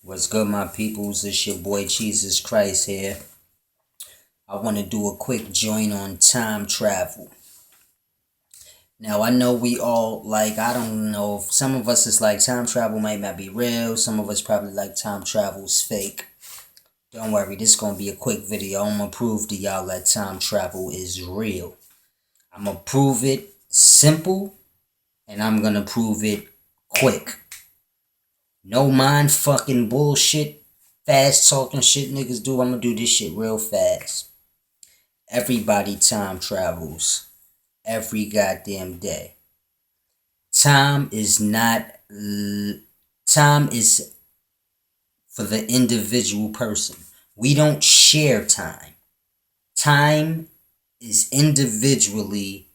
What's good, my peoples? It's your boy Jesus Christ here. I want to do a quick joint on time travel. Now, I know we all, I don't know, some of us is like time travel might not be real. Some of us probably like time travel's fake. Don't worry, this is going to be a quick video. I'm going to prove to y'all that time travel is real. I'm going to prove it simple, and I'm going to prove it quick. No mind fucking bullshit, fast talking shit niggas do. I'm gonna do this shit real fast. Everybody time travels every goddamn day. Time is for the individual person. We don't share time. Time is individually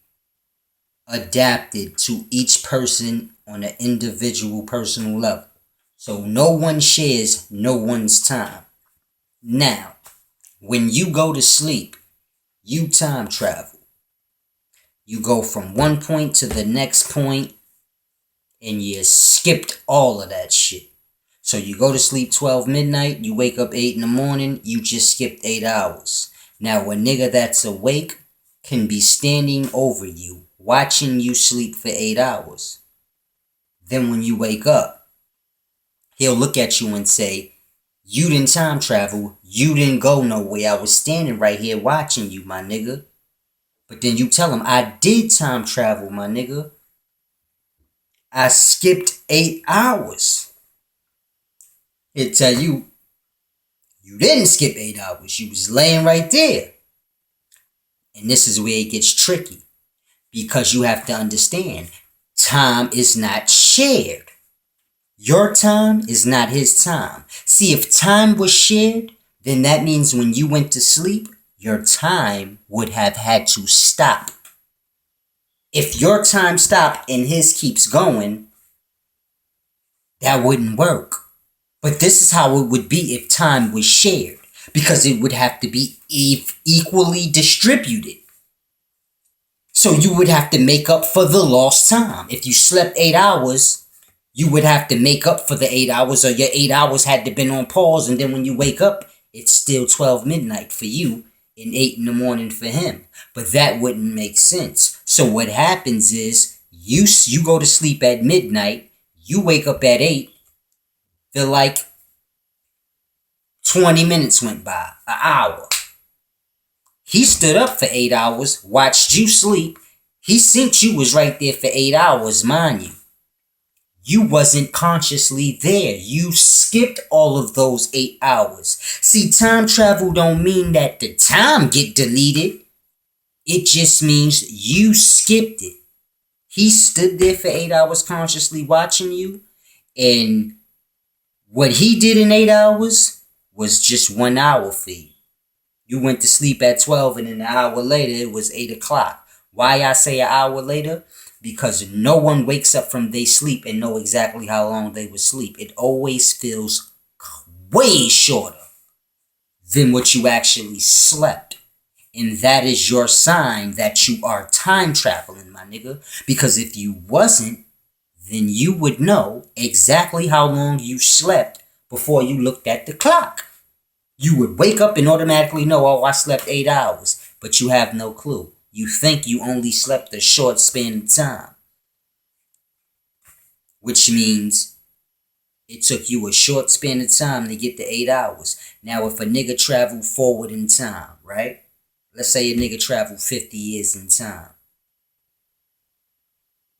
adapted to each person on an individual personal level. So no one shares no one's time. Now, when you go to sleep, you time travel. You go from one point to the next point, and you skipped all of that shit. So you go to sleep 12 midnight, you wake up 8 in the morning, you just skipped 8 hours. Now, a nigga that's awake can be standing over you, watching you sleep for 8 hours. Then when you wake up, he'll look at you and say, you didn't time travel. You didn't go nowhere. I was standing right here watching you, my nigga. But then you tell him, I did time travel, my nigga. I skipped 8 hours. He'll tell you, you didn't skip 8 hours. You was laying right there. And this is where it gets tricky. Because you have to understand, time is not shared. Your time is not his time. See, if time was shared, then that means when you went to sleep, your time would have had to stop. If your time stopped and his keeps going, that wouldn't work. But this is how it would be if time was shared, because it would have to be equally distributed. So you would have to make up for the lost time. If you slept 8 hours, you would have to make up for the 8 hours, or your 8 hours had to been on pause, and then when you wake up, it's still 12 midnight for you and 8 in the morning for him. But that wouldn't make sense. So what happens is, you go to sleep at midnight, you wake up at 8, feel like 20 minutes went by, an hour. He stood up for 8 hours, watched you sleep. He synced you was right there for 8 hours, mind you. You wasn't consciously there. You skipped all of those 8 hours. See, time travel don't mean that the time get deleted. It just means you skipped it. He stood there for 8 hours consciously watching you, and what he did in 8 hours was just 1 hour for you. You went to sleep at 12, and an hour later, it was 8 o'clock. Why I say an hour later? Because no one wakes up from their sleep and know exactly how long they would sleep. It always feels way shorter than what you actually slept. And that is your sign that you are time traveling, my nigga. Because if you wasn't, then you would know exactly how long you slept before you looked at the clock. You would wake up and automatically know, oh, I slept 8 hours. But you have no clue. You think you only slept a short span of time. Which means it took you a short span of time to get to 8 hours. Now, if a nigga traveled forward in time, right? Let's say a nigga traveled 50 years in time.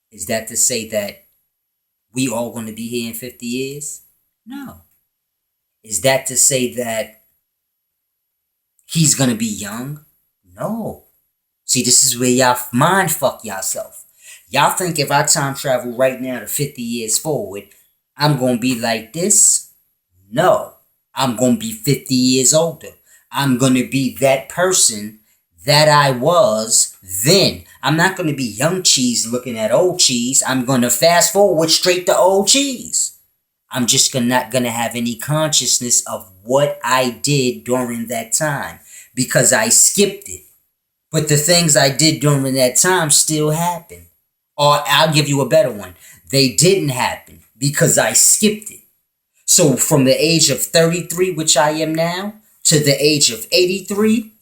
Is that to say that we all going to be here in 50 years? No. Is that to say that he's going to be young? No. See, this is where y'all mind fuck yourself. Y'all think if I time travel right now to 50 years forward, I'm going to be like this? No. I'm going to be 50 years older. I'm going to be that person that I was then. I'm not going to be young cheese looking at old cheese. I'm going to fast forward straight to old cheese. I'm just not going to have any consciousness of what I did during that time because I skipped it. But the things I did during that time still happen. Or I'll give you a better one. They didn't happen because I skipped it. So from the age of 33, which I am now, to the age of 83,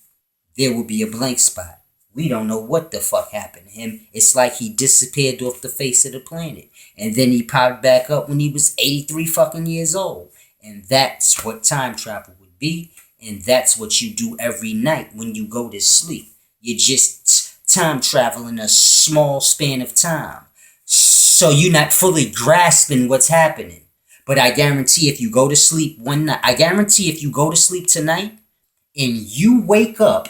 there will be a blank spot. We don't know what the fuck happened to him. It's like he disappeared off the face of the planet. And then he popped back up when he was 83 fucking years old. And that's what time travel would be. And that's what you do every night when you go to sleep. You just time travel in a small span of time. So you're not fully grasping what's happening. But I guarantee if you go to sleep one night, I guarantee if you go to sleep tonight and you wake up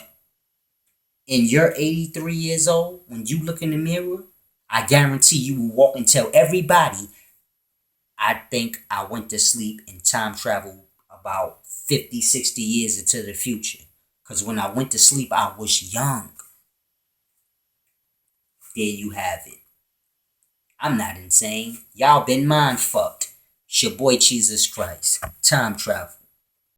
and you're 83 years old, when you look in the mirror, I guarantee you will walk and tell everybody, I think I went to sleep and time traveled about 50, 60 years into the future. Because when I went to sleep, I was young. There you have it. I'm not insane. Y'all been mind fucked. It's your boy Jesus Christ. Time travel.